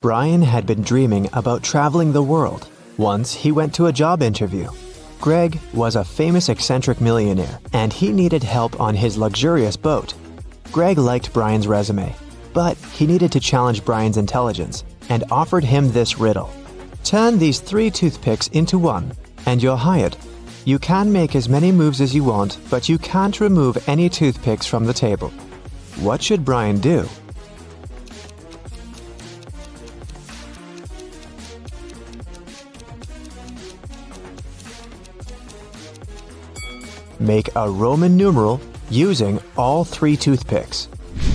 Brian had been dreaming about traveling the world. Once he went to a job interview. Greg was a famous eccentric millionaire, and he needed help on his luxurious boat. Greg liked Brian's resume, but he needed to challenge Brian's intelligence and offered him this riddle. Turn these 3 toothpicks into one, and you're hired. You can make as many moves as you want, but you can't remove any toothpicks from the table. What should Brian do? Make a Roman numeral using all 3 toothpicks.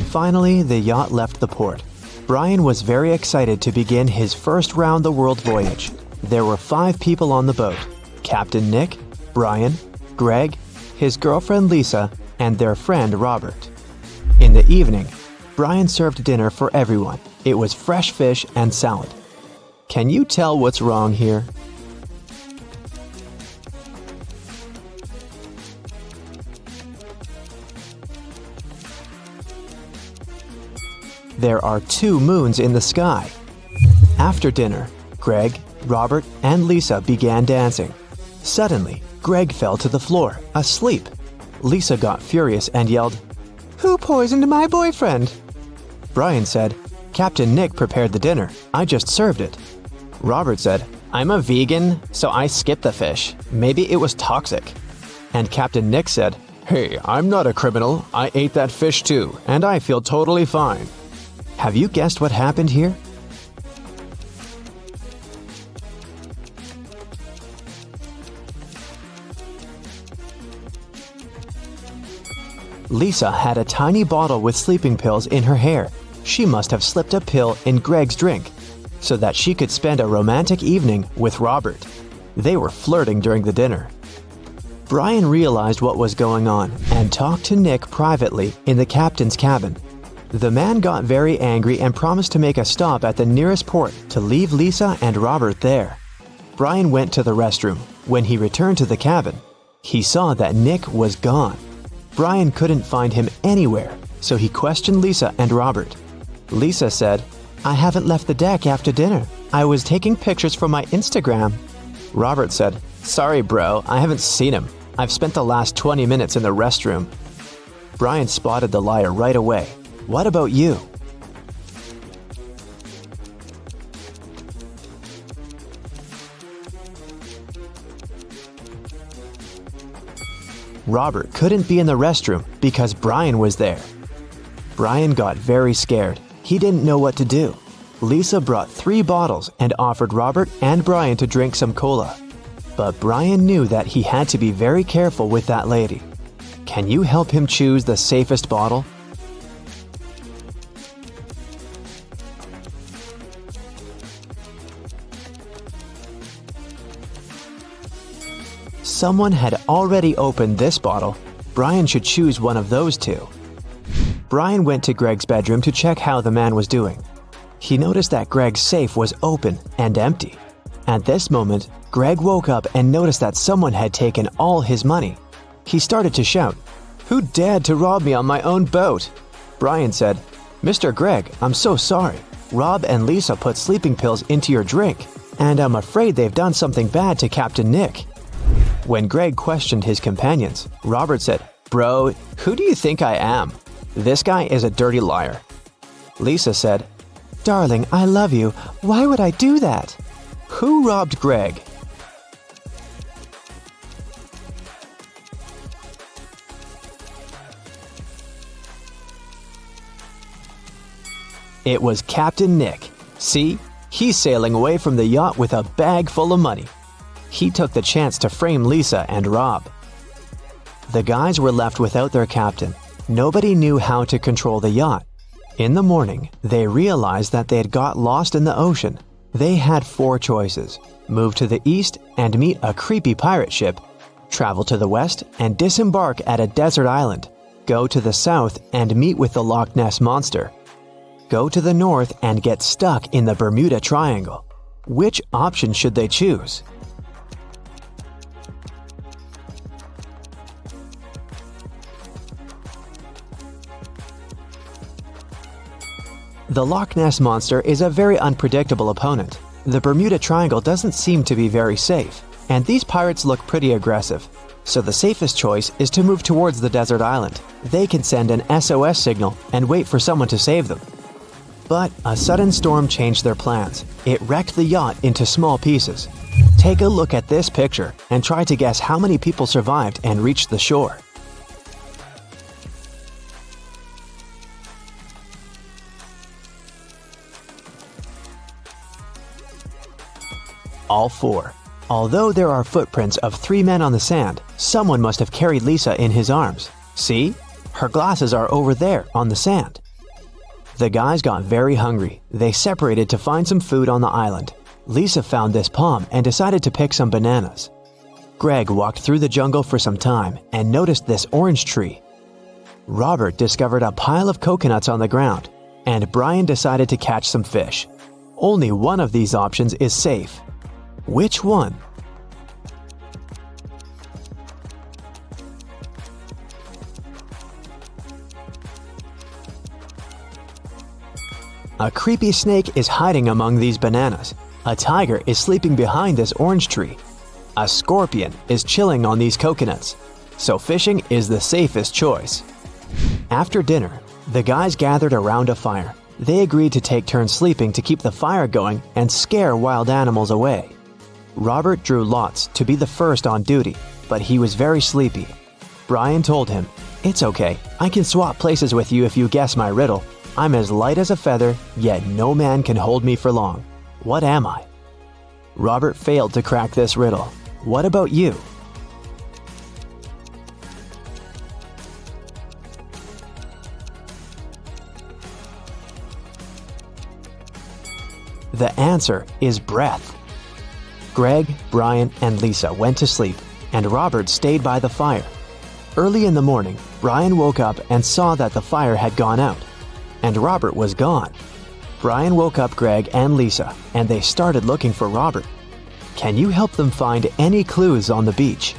Finally, the yacht left the port. Brian was very excited to begin his first round-the-world voyage. There were 5 people on the boat: Captain Nick, Brian, Greg, his girlfriend Lisa, and their friend Robert. In the evening, Brian served dinner for everyone. It was fresh fish and salad. Can you tell what's wrong here? There are 2 moons in the sky. After dinner, Greg, Robert, and Lisa began dancing. Suddenly, Greg fell to the floor, asleep. Lisa got furious and yelled, "Who poisoned my boyfriend?" Brian said, "Captain Nick prepared the dinner. I just served it." Robert said, "I'm a vegan, so I skipped the fish. Maybe it was toxic." And Captain Nick said, "Hey, I'm not a criminal. I ate that fish too, and I feel totally fine." Have you guessed what happened here? Lisa had a tiny bottle with sleeping pills in her hair. She must have slipped a pill in Greg's drink so that she could spend a romantic evening with Robert. They were flirting during the dinner. Brian realized what was going on and talked to Nick privately in the captain's cabin. The man got very angry and promised to make a stop at the nearest port to leave Lisa and Robert there. Brian went to the restroom. When he returned to the cabin, he saw that Nick was gone. Brian couldn't find him anywhere, so he questioned Lisa and Robert. Lisa said, "I haven't left the deck after dinner. I was taking pictures for my Instagram." Robert said, "Sorry, bro, I haven't seen him. I've spent the last 20 minutes in the restroom." Brian spotted the liar right away. What about you? Robert couldn't be in the restroom because Brian was there. Brian got very scared. He didn't know what to do. Lisa brought 3 bottles and offered Robert and Brian to drink some cola. But Brian knew that he had to be very careful with that lady. Can you help him choose the safest bottle? Someone had already opened this bottle. Brian should choose one of those 2. Brian went to Greg's bedroom to check how the man was doing. He noticed that Greg's safe was open and empty. At this moment, Greg woke up and noticed that someone had taken all his money. He started to shout, "Who dared to rob me on my own boat?" Brian said, "Mr. Greg, I'm so sorry. Rob and Lisa put sleeping pills into your drink, and I'm afraid they've done something bad to Captain Nick." When Greg questioned his companions, Robert said, "Bro, who do you think I am? This guy is a dirty liar." Lisa said, "Darling, I love you. Why would I do that?" Who robbed Greg? It was Captain Nick. See, he's sailing away from the yacht with a bag full of money. He took the chance to frame Lisa and Rob. The guys were left without their captain. Nobody knew how to control the yacht. In the morning, they realized that they had got lost in the ocean. They had 4 choices: move to the east and meet a creepy pirate ship, travel to the west and disembark at a desert island, go to the south and meet with the Loch Ness Monster, go to the north and get stuck in the Bermuda Triangle. Which option should they choose? The Loch Ness Monster is a very unpredictable opponent. The Bermuda Triangle doesn't seem to be very safe, and these pirates look pretty aggressive. So the safest choice is to move towards the desert island. They can send an SOS signal and wait for someone to save them. But a sudden storm changed their plans. It wrecked the yacht into small pieces. Take a look at this picture and try to guess how many people survived and reached the shore. All 4. Although there are footprints of 3 men on the sand, someone must have carried Lisa in his arms. See? Her glasses are over there on the sand. The guys got very hungry. They separated to find some food on the island. Lisa found this palm and decided to pick some bananas. Greg walked through the jungle for some time and noticed this orange tree. Robert discovered a pile of coconuts on the ground, and Brian decided to catch some fish. Only one of these options is safe. Which one? A creepy snake is hiding among these bananas. A tiger is sleeping behind this orange tree. A scorpion is chilling on these coconuts. So fishing is the safest choice. After dinner, the guys gathered around a fire. They agreed to take turns sleeping to keep the fire going and scare wild animals away. Robert drew lots to be the first on duty, but he was very sleepy. Brian told him, "It's okay, I can swap places with you if you guess my riddle. I'm as light as a feather, yet no man can hold me for long. What am I?" Robert failed to crack this riddle. What about you? The answer is breath. Greg, Brian, and Lisa went to sleep, and Robert stayed by the fire. Early in the morning, Brian woke up and saw that the fire had gone out, and Robert was gone. Brian woke up Greg and Lisa, and they started looking for Robert. Can you help them find any clues on the beach?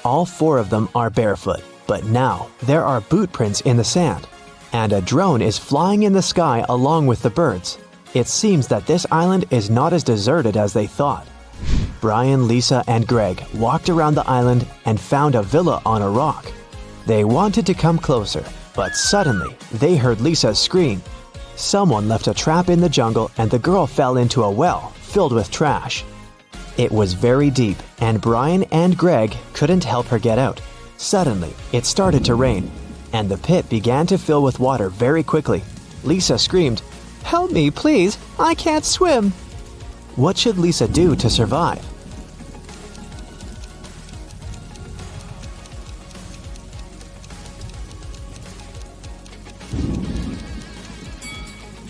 All 4 of them are barefoot. But now, there are boot prints in the sand, and a drone is flying in the sky along with the birds. It seems that this island is not as deserted as they thought. Brian, Lisa, and Greg walked around the island and found a villa on a rock. They wanted to come closer, but suddenly, they heard Lisa scream. Someone left a trap in the jungle and the girl fell into a well filled with trash. It was very deep, and Brian and Greg couldn't help her get out. Suddenly, it started to rain, and the pit began to fill with water very quickly. Lisa screamed, "Help me, please! I can't swim!" What should Lisa do to survive?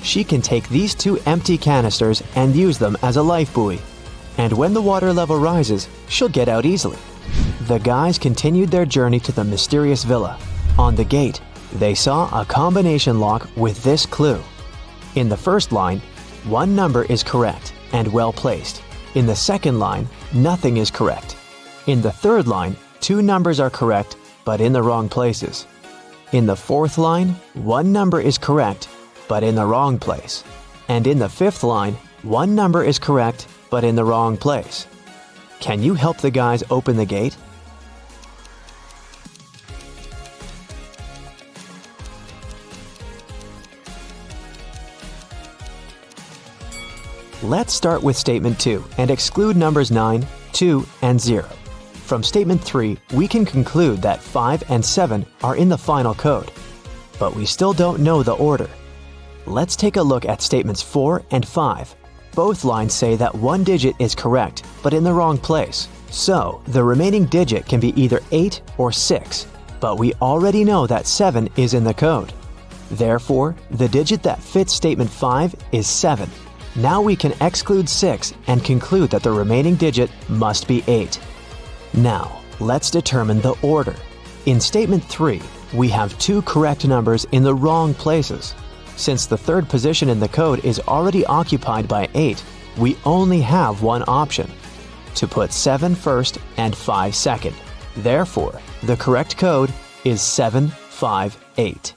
She can take these 2 empty canisters and use them as a life buoy. And when the water level rises, she'll get out easily. The guys continued their journey to the mysterious villa. On the gate, they saw a combination lock with this clue. In the first line, 1 number is correct and well placed. In the second line, nothing is correct. In the third line, 2 numbers are correct, but in the wrong places. In the fourth line, 1 number is correct, but in the wrong place. And in the fifth line, 1 number is correct, but in the wrong place. Can you help the guys open the gate? Let's start with statement 2 and exclude numbers 9, 2, and 0. From statement 3, we can conclude that 5 and 7 are in the final code, but we still don't know the order. Let's take a look at statements 4 and 5. Both lines say that 1 digit is correct, but in the wrong place. So, the remaining digit can be either 8 or 6, but we already know that 7 is in the code. Therefore, the digit that fits statement 5 is 7. Now we can exclude 6 and conclude that the remaining digit must be 8. Now, let's determine the order. In statement 3, we have 2 correct numbers in the wrong places. Since the third position in the code is already occupied by 8, we only have one option. to put 7 first and 5 second. Therefore, the correct code is 758.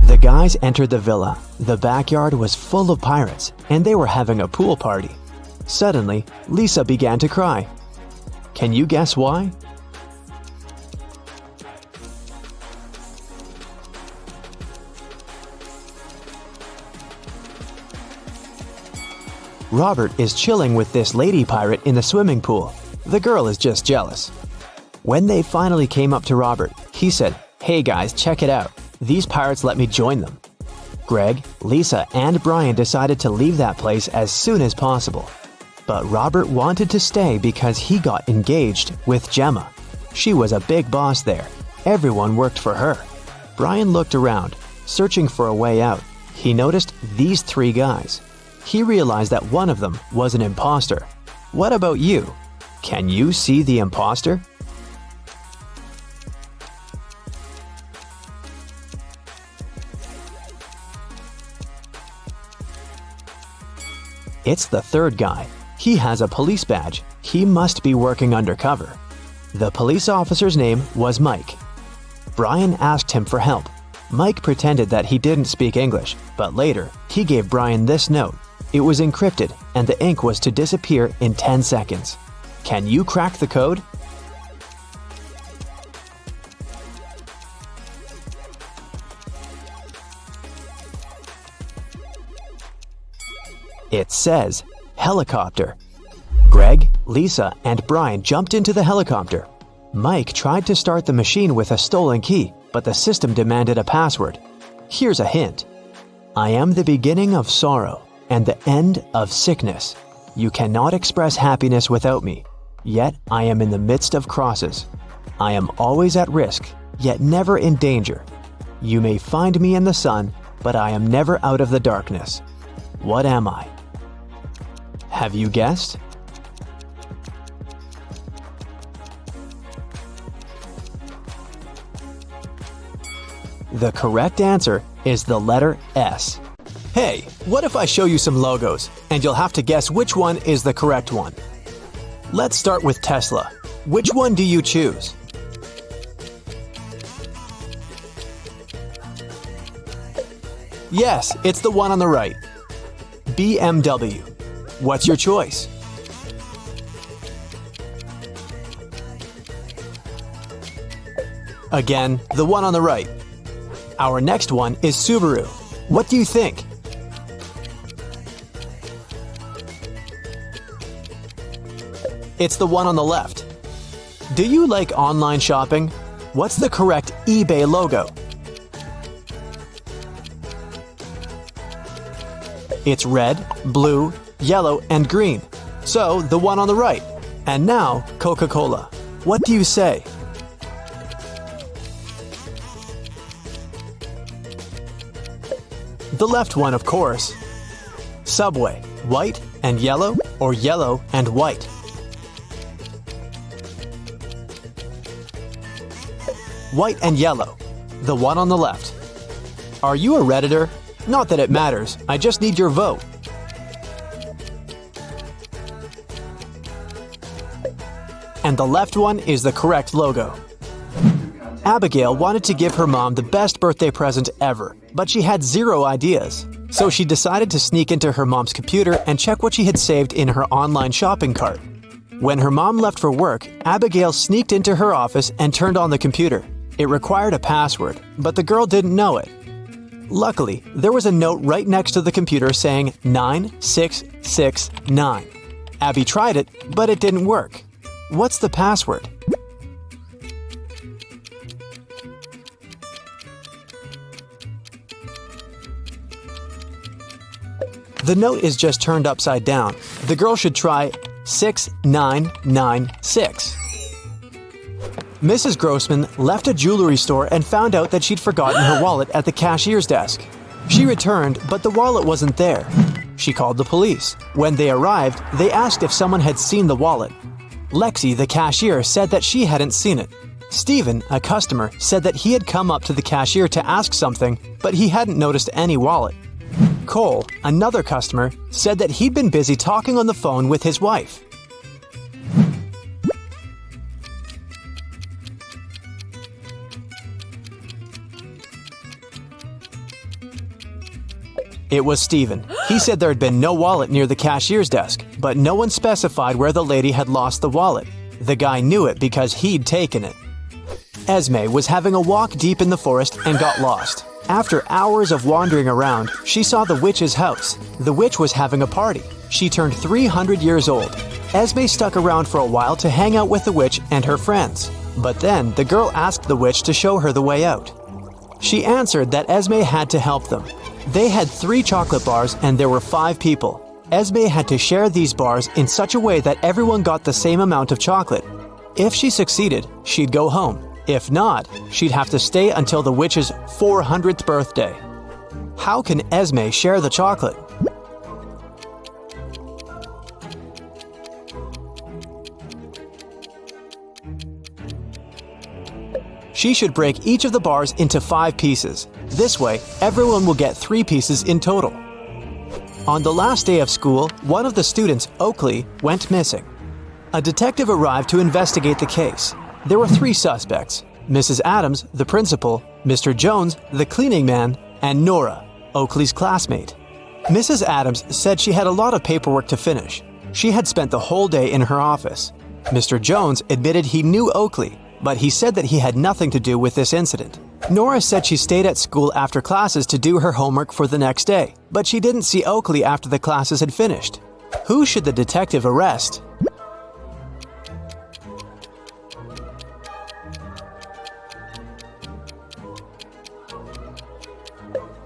The guys entered the villa. The backyard was full of pirates, and they were having a pool party. Suddenly, Lisa began to cry. Can you guess why? Robert is chilling with this lady pirate in the swimming pool. The girl is just jealous. When they finally came up to Robert, he said, "Hey guys, check it out. These pirates let me join them." Greg, Lisa, and Brian decided to leave that place as soon as possible. But Robert wanted to stay because he got engaged with Gemma. She was a big boss there. Everyone worked for her. Brian looked around, searching for a way out. He noticed these 3 guys. He realized that one of them was an imposter. What about you? Can you see the imposter? It's the 3rd guy. He has a police badge. He must be working undercover. The police officer's name was Mike. Brian asked him for help. Mike pretended that he didn't speak English, but later he gave Brian this note. It was encrypted, and the ink was to disappear in 10 seconds. Can you crack the code? It says, helicopter. Greg, Lisa, and Brian jumped into the helicopter. Mike tried to start the machine with a stolen key, but the system demanded a password. Here's a hint. I am the beginning of sorrow and the end of sickness. You cannot express happiness without me, yet I am in the midst of crosses. I am always at risk, yet never in danger. You may find me in the sun, but I am never out of the darkness. What am I? Have you guessed? The correct answer is the letter S. Hey, what if I show you some logos, and you'll have to guess which one is the correct one? Let's start with Tesla. Which one do you choose? Yes, it's the one on the right. BMW. What's your choice? Again, the one on the right. Our next one is Subaru. What do you think? It's the one on the left. Do you like online shopping? What's the correct eBay logo? It's red, blue, yellow, and green. So, the one on the right. And now, Coca-Cola. What do you say? The left one, of course. Subway. White and yellow, or yellow and white? White and yellow. The one on the left. Are you a Redditor? Not that it matters, I just need your vote. And the left one is the correct logo. Abigail wanted to give her mom the best birthday present ever, but she had 0 ideas. So she decided to sneak into her mom's computer and check what she had saved in her online shopping cart. When her mom left for work, Abigail sneaked into her office and turned on the computer. It required a password, but the girl didn't know it. Luckily, there was a note right next to the computer saying 9669. Abby tried it, but it didn't work. What's the password? The note is just turned upside down. The girl should try 6996. Mrs. Grossman left a jewelry store and found out that she'd forgotten her wallet at the cashier's desk. She returned, but the wallet wasn't there. She called the police. When they arrived, they asked if someone had seen the wallet. Lexi, the cashier, said that she hadn't seen it. Stephen, a customer, said that he had come up to the cashier to ask something, but he hadn't noticed any wallet. Cole, another customer, said that he'd been busy talking on the phone with his wife. It was Steven. He said there had been no wallet near the cashier's desk, but no one specified where the lady had lost the wallet. The guy knew it because he'd taken it. Esme was having a walk deep in the forest and got lost. After hours of wandering around, she saw the witch's house. The witch was having a party. She turned 300 years old. Esme stuck around for a while to hang out with the witch and her friends. But then the girl asked the witch to show her the way out. She answered that Esme had to help them. They had 3 chocolate bars and there were 5 people. Esme had to share these bars in such a way that everyone got the same amount of chocolate. If she succeeded, she'd go home. If not, she'd have to stay until the witch's 400th birthday. How can Esme share the chocolate? She should break each of the bars into 5 pieces. This way, everyone will get 3 pieces in total. On the last day of school, one of the students, Oakley, went missing. A detective arrived to investigate the case. There were 3 suspects: Mrs. Adams, the principal, Mr. Jones, the cleaning man, and Nora, Oakley's classmate. Mrs. Adams said she had a lot of paperwork to finish. She had spent the whole day in her office. Mr. Jones admitted he knew Oakley, but he said that he had nothing to do with this incident. Nora said she stayed at school after classes to do her homework for the next day, but she didn't see Oakley after the classes had finished. Who should the detective arrest?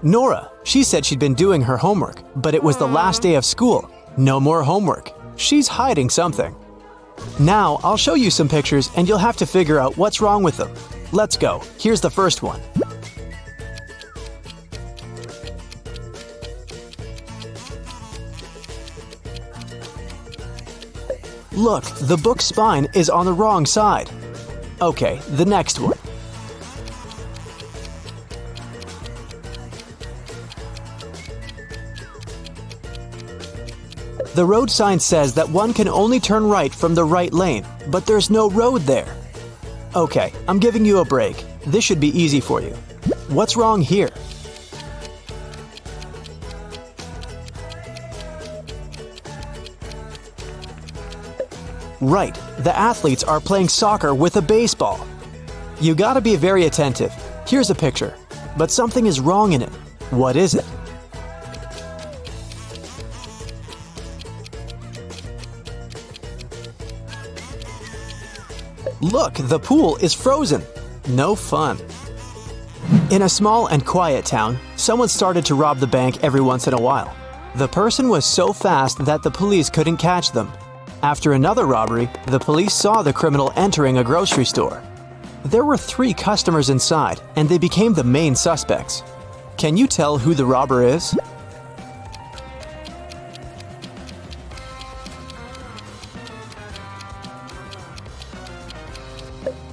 Nora. She said she'd been doing her homework, but it was the last day of school. No more homework. She's hiding something. Now, I'll show you some pictures and you'll have to figure out what's wrong with them. Let's go. Here's the first one. Look, the book's spine is on the wrong side. Okay, the next one. The road sign says that one can only turn right from the right lane, but there's no road there. Okay, I'm giving you a break. This should be easy for you. What's wrong here? Right, the athletes are playing soccer with a baseball. You gotta be very attentive. Here's a picture, but something is wrong in it. What is it? Look, the pool is frozen. No fun. In a small and quiet town, someone started to rob the bank every once in a while. The person was so fast that the police couldn't catch them. After another robbery, the police saw the criminal entering a grocery store. There were 3 customers inside, and they became the main suspects. Can you tell who the robber is?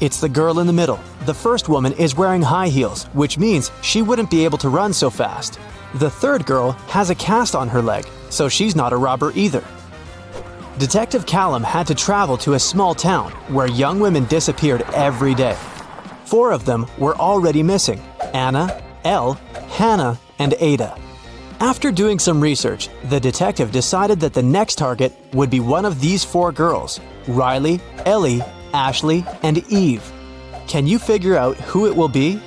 It's the girl in the middle. The first woman is wearing high heels, which means she wouldn't be able to run so fast. The third girl has a cast on her leg, so she's not a robber either. Detective Callum had to travel to a small town where young women disappeared every day. 4 of them were already missing: Anna, Elle, Hannah, and Ada. After doing some research, the detective decided that the next target would be one of these 4 girls: Riley, Ellie, Ashley, and Eve. Can you figure out who it will be?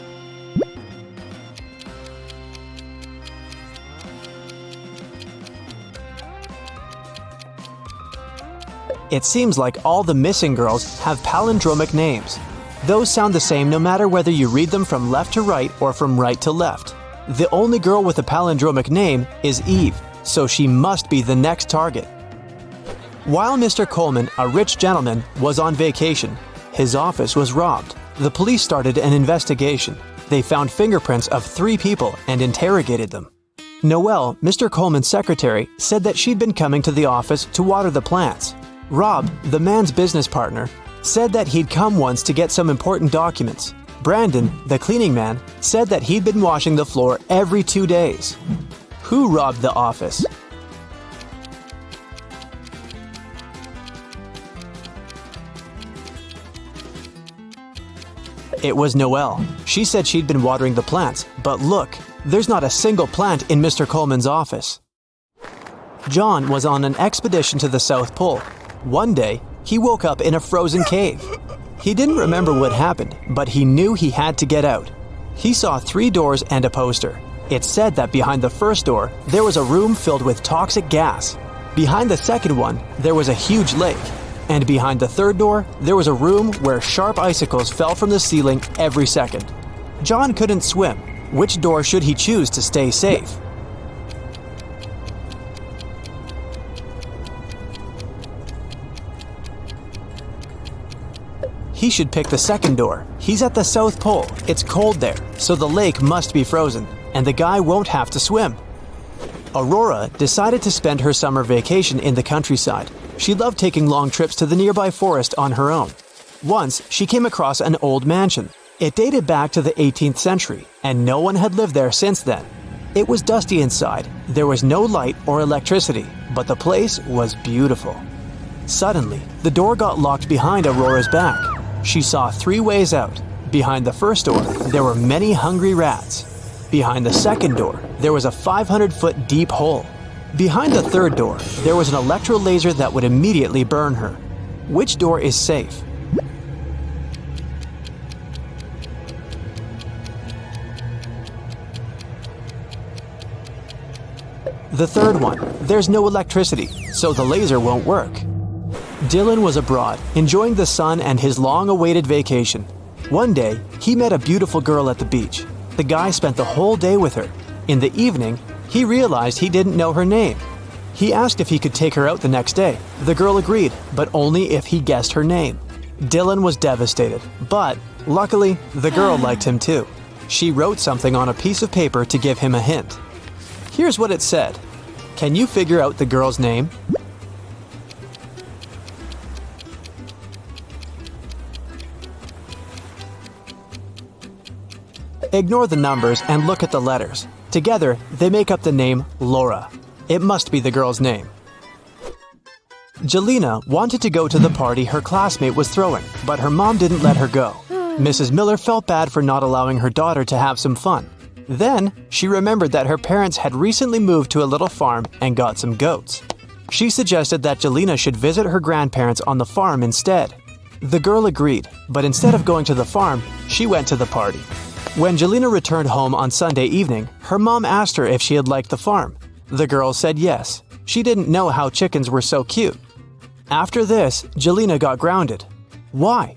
It seems like all the missing girls have palindromic names. Those sound the same no matter whether you read them from left to right or from right to left. The only girl with a palindromic name is Eve, so she must be the next target. While Mr. Coleman, a rich gentleman, was on vacation, his office was robbed. The police started an investigation. They found fingerprints of 3 people and interrogated them. Noelle, Mr. Coleman's secretary, said that she'd been coming to the office to water the plants. Rob, the man's business partner, said that he'd come once to get some important documents. Brandon, the cleaning man, said that he'd been washing the floor every 2 days. Who robbed the office? It was Noelle. She said she'd been watering the plants, but look, There's not a single plant in Mr. Coleman's office. John was on an expedition to the South Pole. One day, he woke up in a frozen cave. He didn't remember what happened, but he knew he had to get out. He saw 3 doors and a poster. It said that behind the first door, there was a room filled with toxic gas. Behind the second one, there was a huge lake. And behind the third door, there was a room where sharp icicles fell from the ceiling every second. John couldn't swim. Which door should he choose to stay safe? He should pick the second door. He's at the South Pole. It's cold there, so the lake must be frozen, and the guy won't have to swim. Aurora decided to spend her summer vacation in the countryside. She loved taking long trips to the nearby forest on her own. Once, she came across an old mansion. It dated back to the 18th century, and no one had lived there since then. It was dusty inside. There was no light or electricity, but the place was beautiful. Suddenly, the door got locked behind Aurora's back. She saw 3 ways out. Behind the first door, there were many hungry rats. Behind the second door, there was a 500-foot deep hole. Behind the third door, there was an electro laser that would immediately burn her. Which door is safe? The third one. There's no electricity, so the laser won't work. Dylan was abroad, enjoying the sun and his long-awaited vacation. One day, he met a beautiful girl at the beach. The guy spent the whole day with her. In the evening, he realized he didn't know her name. He asked if he could take her out the next day. The girl agreed, but only if he guessed her name. Dylan was devastated, but luckily, the girl liked him too. She wrote something on a piece of paper to give him a hint. Here's what it said. Can you figure out the girl's name? Ignore the numbers and look at the letters. Together, they make up the name Laura. It must be the girl's name. Jelena wanted to go to the party her classmate was throwing, but her mom didn't let her go. Mrs. Miller felt bad for not allowing her daughter to have some fun. Then, she remembered that her parents had recently moved to a little farm and got some goats. She suggested that Jelena should visit her grandparents on the farm instead. The girl agreed, but instead of going to the farm, she went to the party. When Jelena returned home on Sunday evening, her mom asked her if she had liked the farm. The girl said yes. She didn't know how chickens were so cute. After this, Jelena got grounded. Why?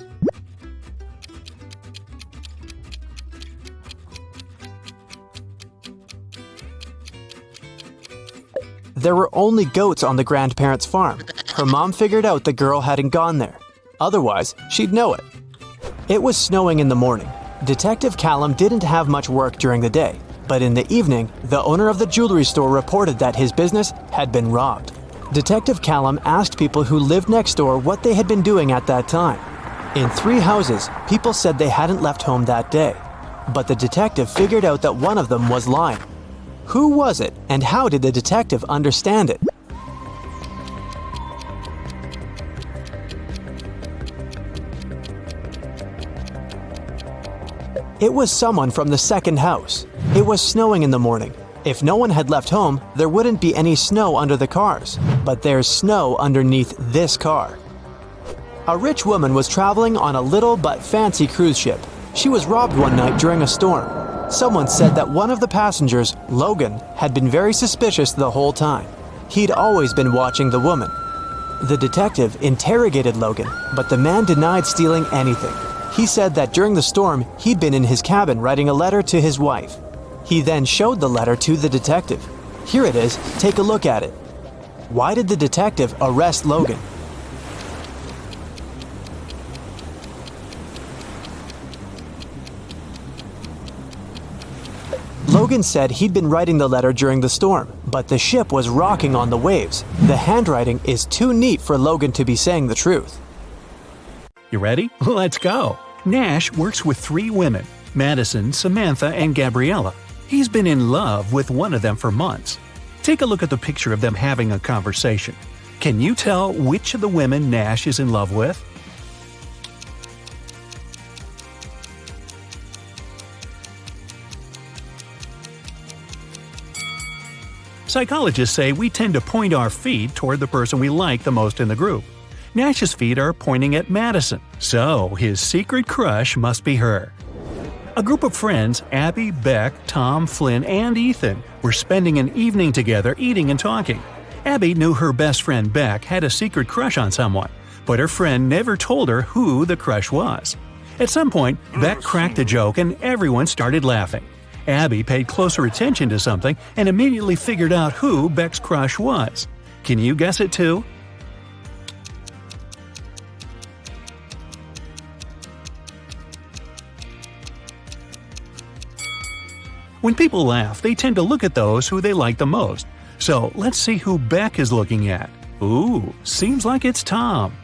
There were only goats on the grandparents' farm. Her mom figured out the girl hadn't gone there. Otherwise, she'd know it. It was snowing in the morning. Detective Callum didn't have much work during the day, but in the evening, the owner of the jewelry store reported that his business had been robbed. Detective Callum asked people who lived next door what they had been doing at that time. In 3 houses, people said they hadn't left home that day, but the detective figured out that one of them was lying. Who was it, and how did the detective understand it? It was someone from the second house. It was snowing in the morning. If no one had left home, there wouldn't be any snow under the cars. But there's snow underneath this car. A rich woman was traveling on a little but fancy cruise ship. She was robbed one night during a storm. Someone said that one of the passengers, Logan, had been very suspicious the whole time. He'd always been watching the woman. The detective interrogated Logan, but the man denied stealing anything. He said that during the storm, he'd been in his cabin writing a letter to his wife. He then showed the letter to the detective. Here it is, take a look at it. Why did the detective arrest Logan? Logan said he'd been writing the letter during the storm, but the ship was rocking on the waves. The handwriting is too neat for Logan to be saying the truth. You ready? Let's go. Nash works with 3 women, Madison, Samantha, and Gabriella. He's been in love with one of them for months. Take a look at the picture of them having a conversation. Can you tell which of the women Nash is in love with? Psychologists say we tend to point our feet toward the person we like the most in the group. Nash's feet are pointing at Madison, so his secret crush must be her. A group of friends, Abby, Beck, Tom, Flynn, and Ethan, were spending an evening together eating and talking. Abby knew her best friend Beck had a secret crush on someone, but her friend never told her who the crush was. At some point, Beck cracked a joke and everyone started laughing. Abby paid closer attention to something and immediately figured out who Beck's crush was. Can you guess it too? When people laugh, they tend to look at those who they like the most. So let's see who Beck is looking at. Ooh, seems like it's Tom.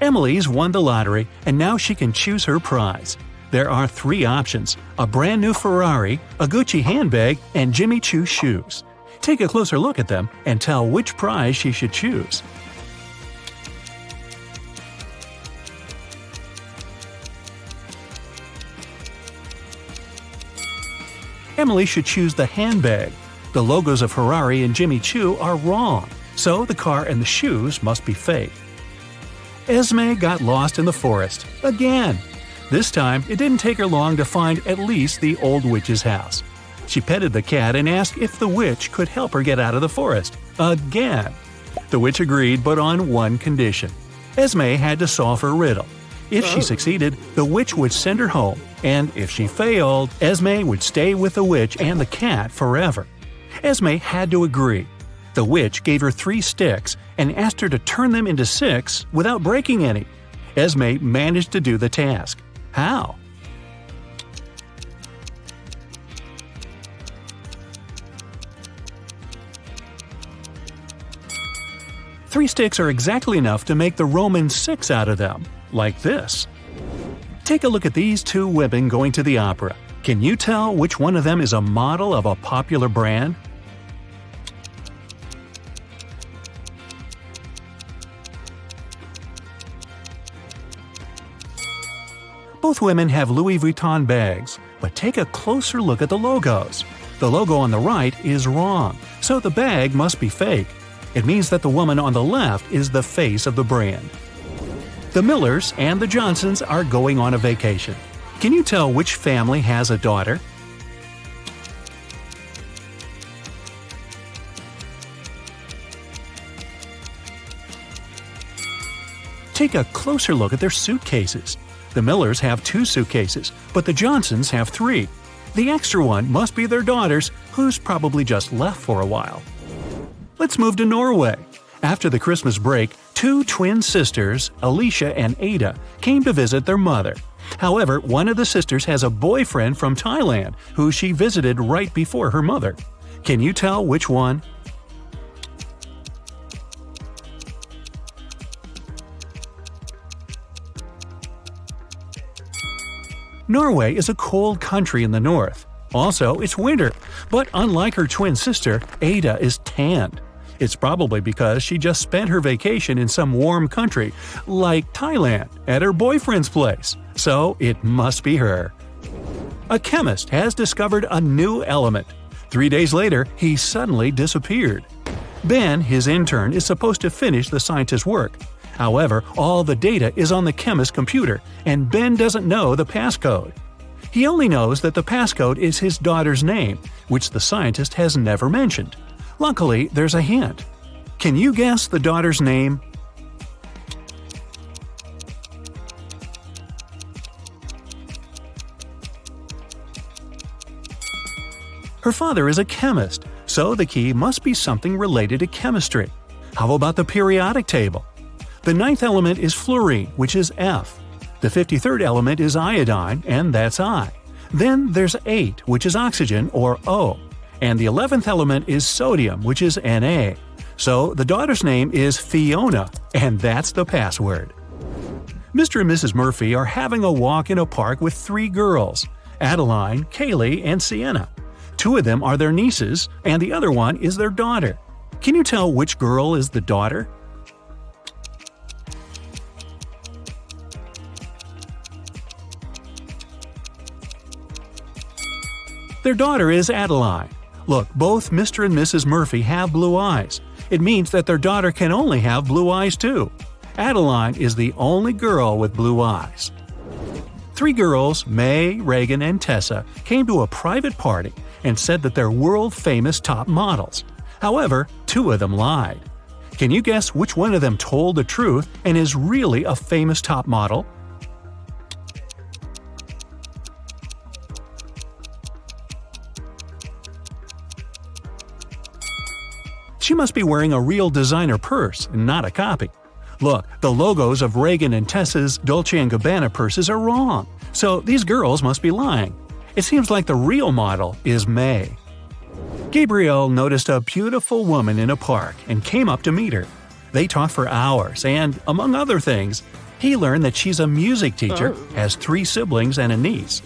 Emily's won the lottery and now she can choose her prize. There are 3 options: a brand new Ferrari, a Gucci handbag, and Jimmy Choo shoes. Take a closer look at them and tell which prize she should choose. Emily should choose the handbag. The logos of Ferrari and Jimmy Choo are wrong, so the car and the shoes must be fake. Esme got lost in the forest again. This time, it didn't take her long to find at least the old witch's house. She petted the cat and asked if the witch could help her get out of the forest. Again. The witch agreed, but on one condition. Esme had to solve her riddle. If she succeeded, the witch would send her home, and if she failed, Esme would stay with the witch and the cat forever. Esme had to agree. The witch gave her 3 sticks and asked her to turn them into 6 without breaking any. Esme managed to do the task. How? Three sticks are exactly enough to make the Roman 6 out of them, like this. Take a look at these 2 women going to the opera. Can you tell which one of them is a model of a popular brand? Both women have Louis Vuitton bags, but take a closer look at the logos. The logo on the right is wrong, so the bag must be fake. It means that the woman on the left is the face of the brand. The Millers and the Johnsons are going on a vacation. Can you tell which family has a daughter? Take a closer look at their suitcases. The Millers have 2 suitcases, but the Johnsons have 3. The extra one must be their daughter's, who's probably just left for a while. Let's move to Norway. After the Christmas break, 2 twin sisters, Alicia and Ada, came to visit their mother. However, one of the sisters has a boyfriend from Thailand who she visited right before her mother. Can you tell which one? Norway is a cold country in the north. Also, it's winter, but unlike her twin sister, Ada is tanned. It's probably because she just spent her vacation in some warm country, like Thailand, at her boyfriend's place. So it must be her. A chemist has discovered a new element. 3 days later, he suddenly disappeared. Ben, his intern, is supposed to finish the scientist's work. However, all the data is on the chemist's computer, and Ben doesn't know the passcode. He only knows that the passcode is his daughter's name, which the scientist has never mentioned. Luckily, there's a hint. Can you guess the daughter's name? Her father is a chemist, so the key must be something related to chemistry. How about the periodic table? The 9th element is fluorine, which is F. The 53rd element is iodine, and that's I. Then there's 8, which is oxygen, or O. And the 11th element is sodium, which is Na. So the daughter's name is Fiona, and that's the password. Mr. and Mrs. Murphy are having a walk in a park with 3 girls, Adeline, Kaylee, and Sienna. 2 of them are their nieces, and the other one is their daughter. Can you tell which girl is the daughter? Their daughter is Adeline. Look, both Mr. and Mrs. Murphy have blue eyes. It means that their daughter can only have blue eyes too. Adeline is the only girl with blue eyes. 3 girls, May, Reagan, and Tessa, came to a private party and said that they're world-famous top models. However, 2 of them lied. Can you guess which one of them told the truth and is really a famous top model? She must be wearing a real designer purse and not a copy. Look, the logos of Reagan and Tessa's Dolce & Gabbana purses are wrong, so these girls must be lying. It seems like the real model is May. Gabriel noticed a beautiful woman in a park and came up to meet her. They talked for hours and, among other things, he learned that she's a music teacher, has 3 siblings and a niece.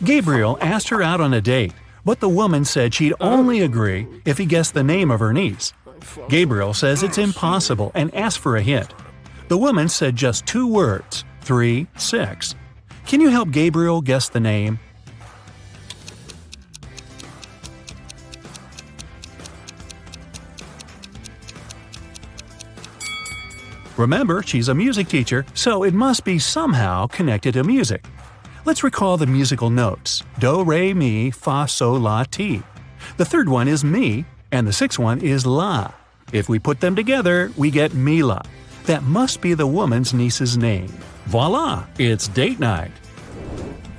Gabriel asked her out on a date, but the woman said she'd only agree if he guessed the name of her niece. Gabriel says it's impossible and asked for a hint. The woman said just 2 words, 3, 6. Can you help Gabriel guess the name? Remember, she's a music teacher, so it must be somehow connected to music. Let's recall the musical notes: do, re, mi, fa, sol, la, ti. The 3rd one is mi, and the 6th one is la. If we put them together, we get Mila. That must be the woman's niece's name. Voila! It's date night.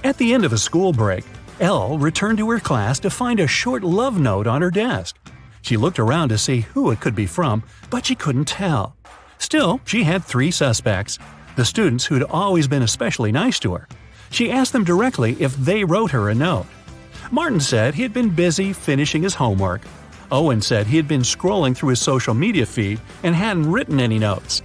At the end of a school break, Elle returned to her class to find a short love note on her desk. She looked around to see who it could be from, but she couldn't tell. Still, she had 3 suspects, the students who'd always been especially nice to her. She asked them directly if they wrote her a note. Martin said he had been busy finishing his homework. Owen said he had been scrolling through his social media feed and hadn't written any notes.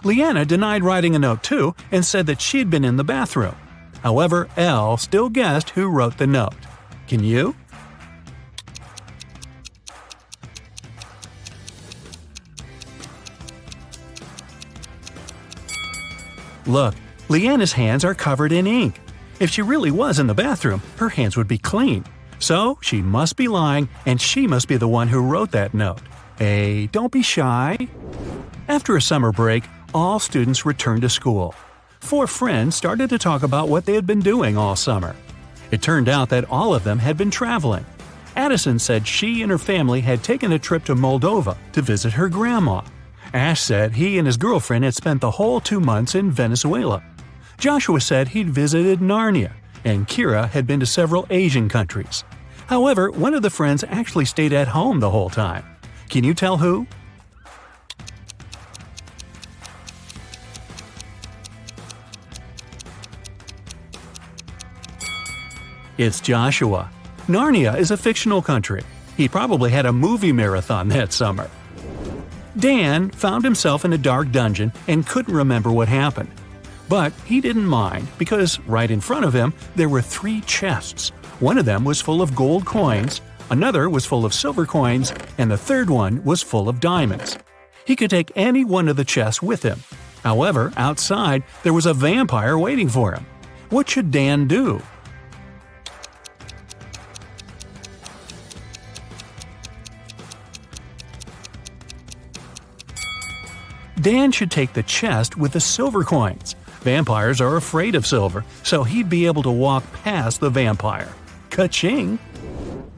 Leanna denied writing a note too and said that she'd been in the bathroom. However, Elle still guessed who wrote the note. Can you? Look, Leanna's hands are covered in ink. If she really was in the bathroom, her hands would be clean. So, she must be lying, and she must be the one who wrote that note. Hey, don't be shy. After a summer break, all students returned to school. 4 friends started to talk about what they had been doing all summer. It turned out that all of them had been traveling. Addison said she and her family had taken a trip to Moldova to visit her grandma. Ash said he and his girlfriend had spent the whole 2 months in Venezuela. Joshua said he'd visited Narnia, and Kira had been to several Asian countries. However, one of the friends actually stayed at home the whole time. Can you tell who? It's Joshua. Narnia is a fictional country. He probably had a movie marathon that summer. Dan found himself in a dark dungeon and couldn't remember what happened. But he didn't mind because right in front of him there were 3 chests. One of them was full of gold coins, another was full of silver coins, and the 3rd one was full of diamonds. He could take any one of the chests with him. However, outside there was a vampire waiting for him. What should Dan do? Dan should take the chest with the silver coins. Vampires are afraid of silver, so he'd be able to walk past the vampire. Ka-ching!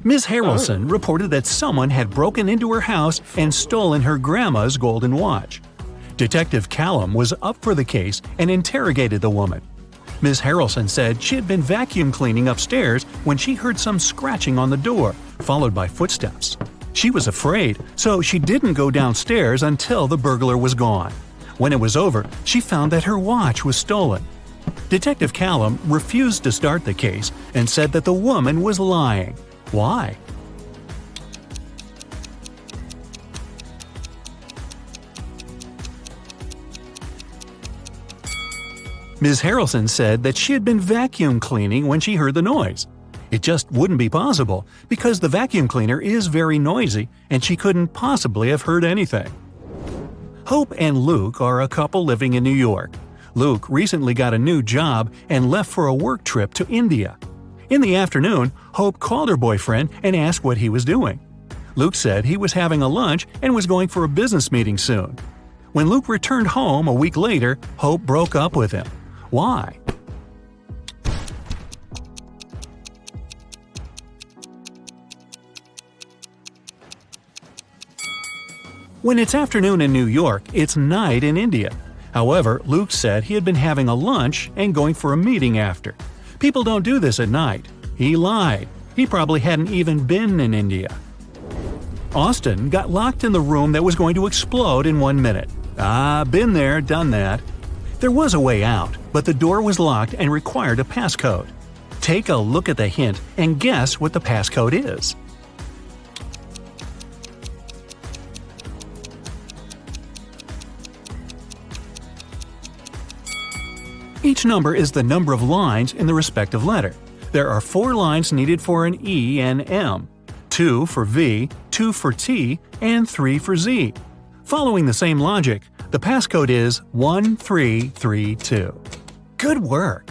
Ms. Harrelson reported that someone had broken into her house and stolen her grandma's golden watch. Detective Callum was up for the case and interrogated the woman. Ms. Harrelson said she had been vacuum cleaning upstairs when she heard some scratching on the door, followed by footsteps. She was afraid, so she didn't go downstairs until the burglar was gone. When it was over, she found that her watch was stolen. Detective Callum refused to start the case and said that the woman was lying. Why? Ms. Harrelson said that she had been vacuum cleaning when she heard the noise. It just wouldn't be possible because the vacuum cleaner is very noisy and she couldn't possibly have heard anything. Hope and Luke are a couple living in New York. Luke recently got a new job and left for a work trip to India. In the afternoon, Hope called her boyfriend and asked what he was doing. Luke said he was having a lunch and was going for a business meeting soon. When Luke returned home a week later, Hope broke up with him. Why? When it's afternoon in New York, it's night in India. However, Luke said he had been having a lunch and going for a meeting after. People don't do this at night. He lied. He probably hadn't even been in India. Austin got locked in the room that was going to explode in 1 minute. Been there, done that. There was a way out, but the door was locked and required a passcode. Take a look at the hint and guess what the passcode is. Each number is the number of lines in the respective letter. There are 4 lines needed for an E and M, 2 for V, 2 for T, and 3 for Z. Following the same logic, the passcode is 1332. Good work!